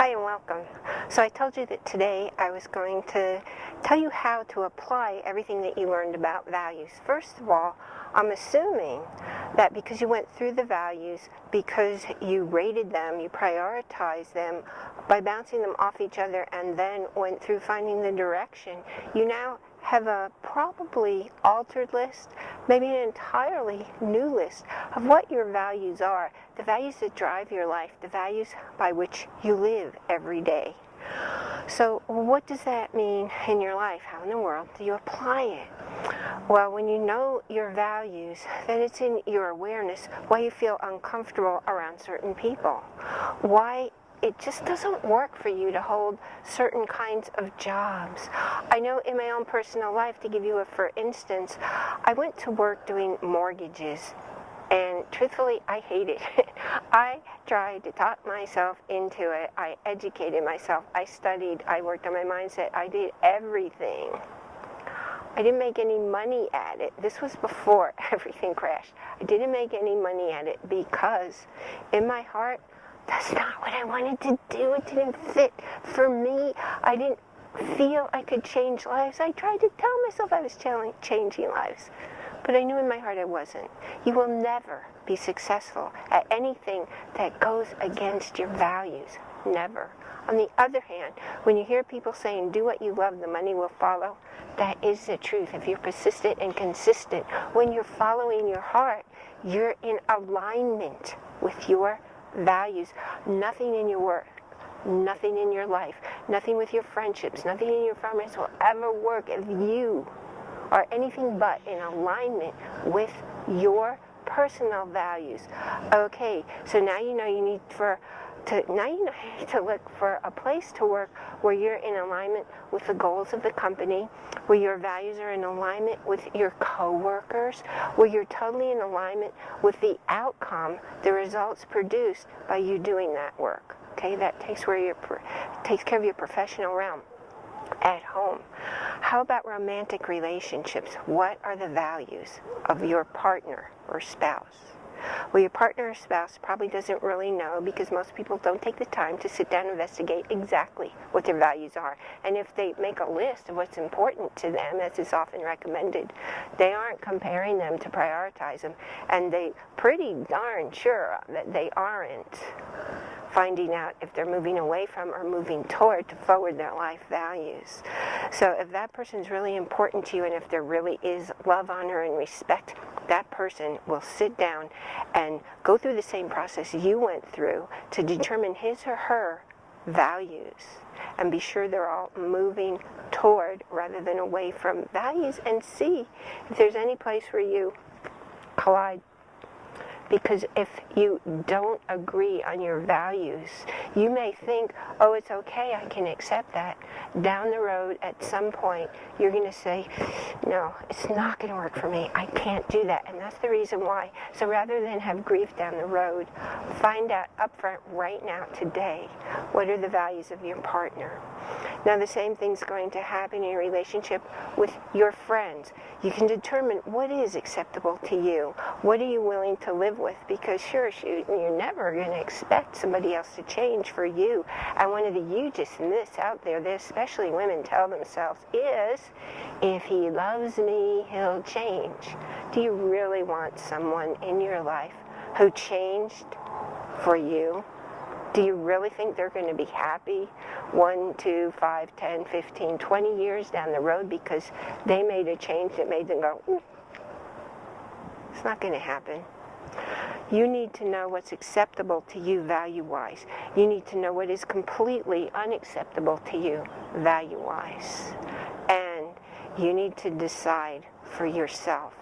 Hi and welcome. So I told you that today I was going to tell you how to apply everything that you learned about values. First of all, I'm assuming that because you went through the values, because you rated them, you prioritized them by bouncing them off each other and then went through finding the direction, you now have a probably altered list, maybe an entirely new list of what your values are, the values that drive your life, the values by which you live every day. So what does that mean in your life? How in the world do you apply it? Well, when you know your values, then it's in your awareness why you feel uncomfortable around certain people, why it just doesn't work for you to hold certain kinds of jobs. I know in my own personal life, to give you a for instance, I went to work doing mortgages, and truthfully, I hated it. I tried to talk myself into it. I educated myself. I studied. I worked on my mindset. I did everything. I didn't make any money at it. This was before everything crashed. I didn't make any money at it because in my heart, that's not what I wanted to do. It didn't fit for me. I didn't feel I could change lives. I tried to tell myself I was changing lives, but I knew in my heart I wasn't. You will never be successful at anything that goes against your values. Never. On the other hand, when you hear people saying, do what you love, the money will follow, that is the truth. If you're persistent and consistent, when you're following your heart, you're in alignment with your values. Nothing in your work, nothing in your life, nothing with your friendships, nothing in your friends will ever work if you are anything but in alignment with your personal values. Okay, so now you know you need to look for a place to work where you're in alignment with the goals of the company, where your values are in alignment with your co-workers, where you're totally in alignment with the outcome, the results produced by you doing that work. Okay, that takes care of your professional realm. At home, how about romantic relationships? What are the values of your partner or spouse? Well, your partner or spouse probably doesn't really know, because most people don't take the time to sit down and investigate exactly what their values are. And if they make a list of what's important to them, as is often recommended, they aren't comparing them to prioritize them, and they pretty darn sure that they aren't finding out if they're moving away from or moving toward to forward their life values. So if that person's really important to you, and if there really is love, honor, and respect, that person will sit down and go through the same process you went through to determine his or her values and be sure they're all moving toward rather than away from values, and see if there's any place where you collide. Because if you don't agree on your values, you may think, oh, it's okay, I can accept that. Down the road, at some point, you're going to say, no, it's not going to work for me. I can't do that. And that's the reason why. So rather than have grief down the road, find out up front right now, today, what are the values of your partner. Now, the same thing's going to happen in your relationship with your friends. You can determine what is acceptable to you. What are you willing to live with? Because sure, you're never going to expect somebody else to change for you. And one of the hugest myths out there that especially women tell themselves is, if he loves me, he'll change. Do you really want someone in your life who changed for you? Do you really think they're going to be happy 1, 2, 5, 10, 15, 20 years down the road because they made a change that made them go, it's not going to happen. You need to know what's acceptable to you value-wise. You need to know what is completely unacceptable to you value-wise. And you need to decide for yourself.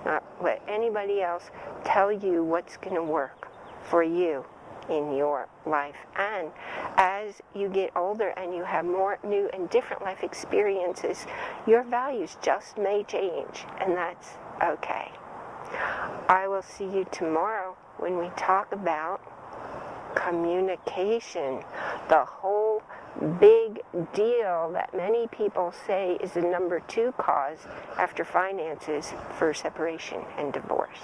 Not let anybody else tell you what's going to work for you in your life. And as you get older and you have more new and different life experiences, your values just may change, and that's okay. I will see you tomorrow when we talk about communication, the whole big deal that many people say is the number 2 cause after finances for separation and divorce.